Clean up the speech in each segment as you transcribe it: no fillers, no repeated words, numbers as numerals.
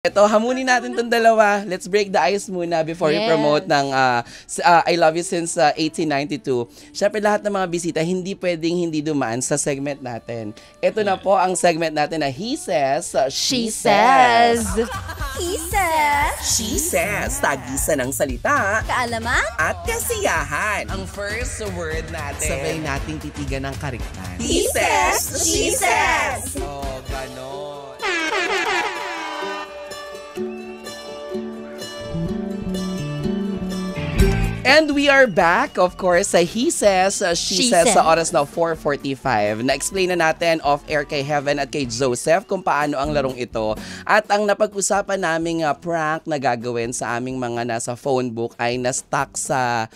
Ito, hamunin natin itong dalawa. Let's break the ice muna before we promote ng I Love You Since 1892. Siyempre, lahat ng mga bisita, hindi pwedeng hindi dumaan sa segment natin. Ito na po ang segment natin na He Says, She Says. He says, She Says, tagisa ng salita kaalaman at kasiyahan. Ang first word natin, sabay nating titigan ng kariktan. He says, she says. Oh, ganon. And we are back, of course, sa He Says, She Says sa oras na 4:45. Na-explain na natin off-air kay Heaven at kay Joseph kung paano ang larong ito. At ang napag-usapan naming prank na gagawin sa aming mga nasa phone book ay na-stuck sa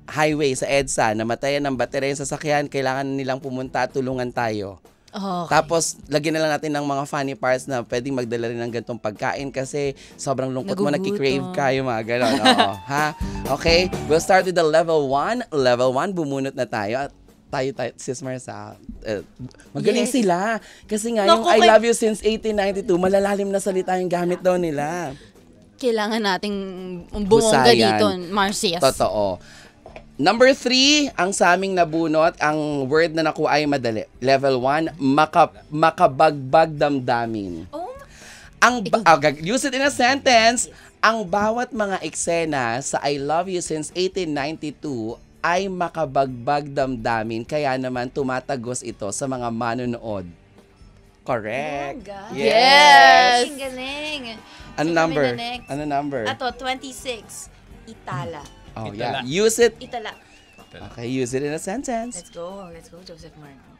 highway, sa EDSA. Namatayan ng baterya yung sasakyan, kailangan nilang pumunta, tulungan tayo. Okay. Tapos, lagyan na lang natin ng mga funny parts na pwedeng magdala rin ng ganitong pagkain kasi sobrang lungkot mo, nakikrave ka, yung mga gano'n. Oo, ha? Okay, we'll start with the level 1. Level 1, bumunot na tayo. At tayo, Sis Marsa, magaling sila. Kasi nga, yung I Love You Since 1892, malalalim na salita yung gamit daw nila. Kailangan nating bumongga dito, Marcias. Totoo. Number 3, ang sa aming nabunot, ang word na nakuha ay madali. Level 1, makabagbag damdamin. Oh. Use it in a sentence. Ang bawat mga eksena sa I Love You Since 1892 ay makabagbag damdamin. Kaya naman tumatagos ito sa mga manonood. Correct. Oh, Yes. Ang galing. Ano number? Ano number? Ato, 26. Itala. Oh, Itala. yeah. Use it. Itala. Okay, use it in a sentence. Let's go, Joseph Marco.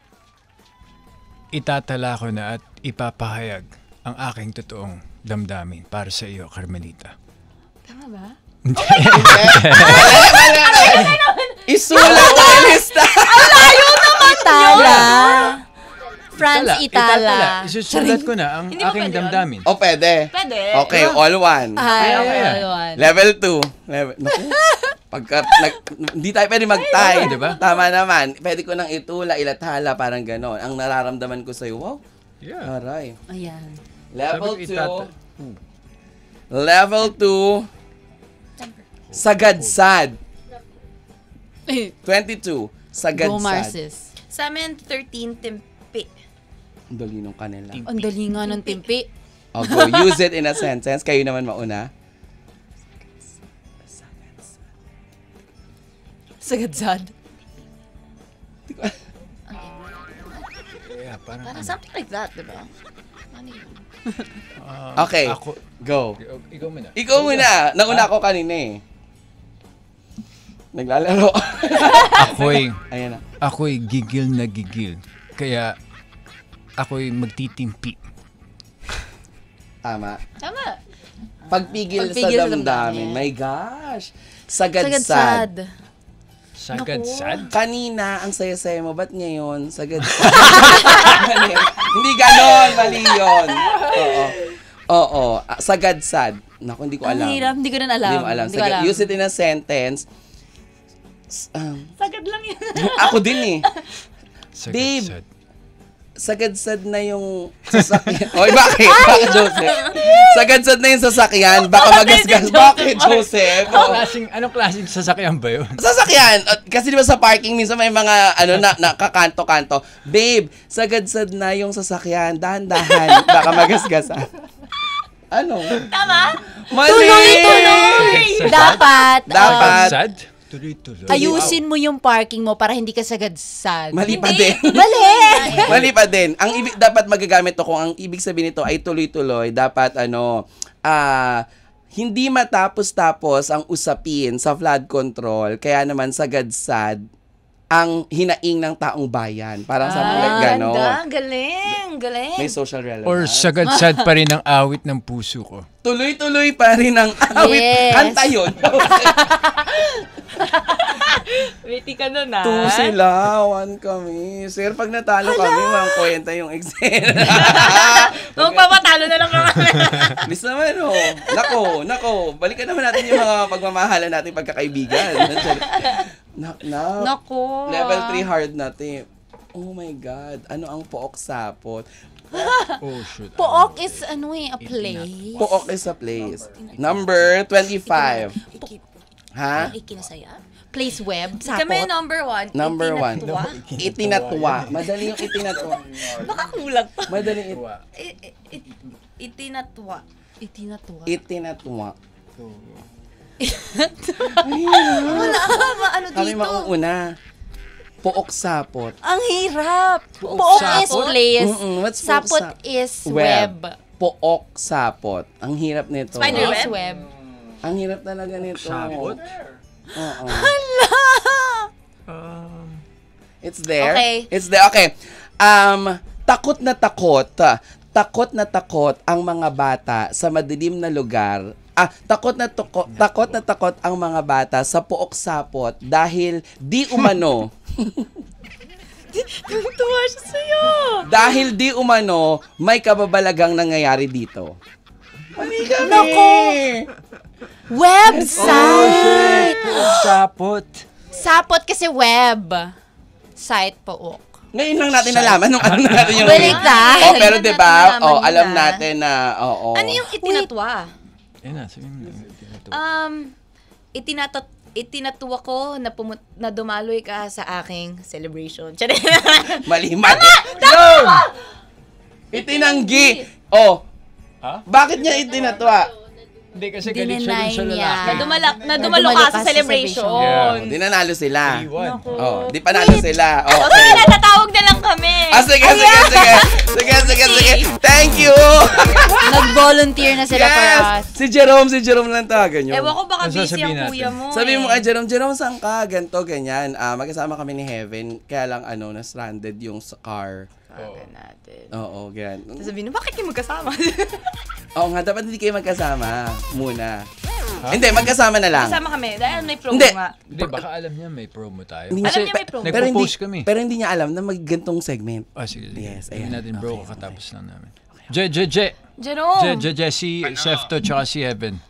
Itatala ko na at ipapahayag ang aking totoong damdamin para sa iyo, Carmelita. Tama ba? Isulat ang lista. Itala. France, Itala. Isusulat ko na ang Hindi ba aking pwede yun? damdamin. O, pwede. Pwede. Okay, all one. Ay, Level 2. Naku. Pagka, hindi tayo pwede mag-tie. Tama, diba? Tama naman. Pwede ko nang itula, ilathala, parang gano'n. Ang nararamdaman ko sa'yo, wow. Yeah. Aray. Ayan. Level Sabi 2. Level 2. Sagadsad. 22. Go, Sagadsad. Marcis. Sa amin, 13, timpi. Ang dali nung kanila. Ang dali nga ng timpi. O, go. Use it in a sentence. Kayo naman mauna. Sagadsad. Yeah, parang Something like that, di ba? Okay. Ako, Go. ikaw muna. Ikaw muna. Nauna ako kanina eh. Naglalaro. Ayan na. Ako'y gigil na gigil. Kaya ako'y magtitimpi. Tama. Tama. Pagpigil sa damdamin. My gosh. Sagadsad. Sagadsad. Sagadsad? Kanina, ang saya-saya mo. Ba't ngayon? Sagadsad. Hindi ganon. Mali yun. Oo. Sagadsad. Naku, hindi ko alam. Ang hirap. Hindi ko rin alam. Hindi mo alam. Use it in a sentence. Sagad lang yun. Ako din eh. Sagadsad. Sagadsad na yung sasakyan. Oy, bakit? Bakit, Joseph? Sagadsad na yung sasakyan. Baka magasgas. Bakit, Joseph? Anong klaseng sasakyan ba yun? Sasakyan. Kasi di ba sa parking, minsan may mga nakakanto-kanto. Babe, sagadsad na yung sasakyan. Dahan-dahan. Baka magasgasan. Ano? Tama? Mali! Tuloy! Dapat. Sagadsad? Tuloy-tuloy. Ayusin mo yung parking mo para hindi ka sagadsad. Mali pa din. Mali! Mali pa din. Ang ibig dapat magagamit to kung ang ibig sabihin nito ay tuloy-tuloy, dapat hindi matapos-tapos ang usapin sa flood control, kaya naman sagadsad ang hinaing ng taong bayan. Parang something like gano'n. Ganda, galing. May social relevance. Or sagadsad pa rin ang awit ng puso ko. Tuloy-tuloy pa rin ang awit. Yes. Kanta yun. Witty ka nun, ah. 2 sila, 1 kami. Sir, pag natalo kami, mga kwenta yung eksena. Magpapatalo na lang kami. Bis naman, oh. Nako. Balikan naman natin yung mga pagmamahalan natin pagkakaibigan. Nako. Level 3 hard natin. Oh my God. Ano ang pook sapot? Oh, shoot. Pook is ano a place. Pook is a place. Number 25. Ha? Ikinasaya? Place web. Kami number 1. Number 1. Itinatwa. Itinatwa. Madali yung itinatwa. Baka kulang pa. Madali Itinatwa. itinatwa. Wala ba? Ano Kami dito? mauuna. Pook sapot. Ang hirap. Pook is place. What's Sapot pook is web. Pook sapot. Ang hirap nito. Spider Place web? web. Ang hirap talaga nito. Sapot? Oo. Um, It's there. Okay. It's there. Okay. Takot na takot. Takot na takot ang mga bata sa madilim na lugar. Takot na takot ang mga bata sa pook sapot dahil di umano. Tuwa siya sa'yo. Dahil di umano may kababalagang nangyayari dito. Nako! Website! sapot. Sapot kasi web. Site pook. Ngayon lang natin nalaman nung ano natin yung... Baliktad. pero Ngayon diba, natin nalaman alam nila. natin na, oo. Ano yung itinatwa? Yan na, sabihin mo. Itinatwa ko na dumaloy ka sa aking celebration. Mali. Yun! Itinanggi. Oh. Ha? Bakit niya itinatwa? Hindi, kasi galit siya dun sa Dineny lalaki. niya. na dumalo ka sa celebration. Yeah. Di nanalo sila. Iwan. Oh, di panalo sila. Oh, Okay, okay. natatawag na lang kami. Sige. Thank you. Nag-volunteer na sila for us. Si Jerome lang tawagan nyo. Ewan ko baka Ano busy sasabihin ang kuya natin? mo. Sabi mo kay Jerome, saan ka? Ganto, ganyan. Magkasama kami ni Heaven. Kaya lang, na-stranded yung sa car. natin. Oo, ganyan. Sasabihin mo, bakit kayo magkasama? Oo nga, dapat hindi kayo magkasama muna. Hindi, magkasama na lang. Kasama kami, dahil may promo Hindi. nga. Hindi, baka alam niya may promo tayo. Hindi Alam niya may promo. Pero hindi, Nagpo-post kami. pero hindi niya alam na magigantong segment. Sige. Yes, Sabihin ayan. natin, bro, Okay, kakatapos lang namin. Jerome! Si Sefto tsaka si Evan.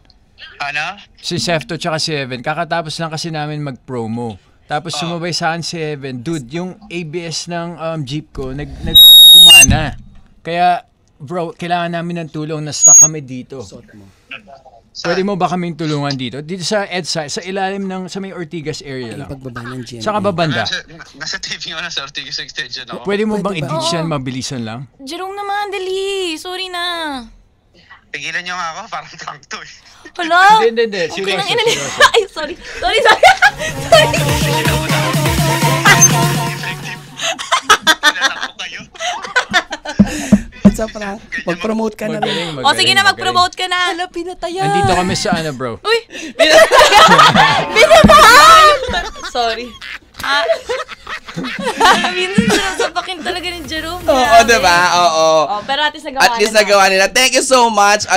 Ano? Si Sefto tsaka si Evan. Kakatapos lang kasi namin mag-promo. Tapos sumabay sa akin si Evan. Dude, yung ABS ng jeep ko, gumana. Kaya, bro, kailangan namin ng tulong. Na-stuck kami dito. Pwede mo ba kaming tulungan dito? Dito sa EDSA, sa ilalim ng, sa may Ortigas area lang. Pagbaba ng GMA. Saka babanda. Nasa TV ko na sa Ortigas Extension ako. Pwede mo bang Pwede ba? i-ditch yan, mabilisan lang? Jerome naman, dali. Sorry na. Tigilan niyo nga ako, parang prank to eh. Hala! Hindi. Okay lang, Seryoso. Ay, sorry. Sorry. Kinanak ko kayo. It's a prank. Mag-promote ka na rin. O, sige na, mag-promote ka na. Hala, pinatayan. Nandito kami sa bro. Uy! Sorry. Minsan sinasapakin talaga ni Jerome. Oo, diba? Oo. Oh, pero at least nagawa At least na. nagawa nila. Thank you so much.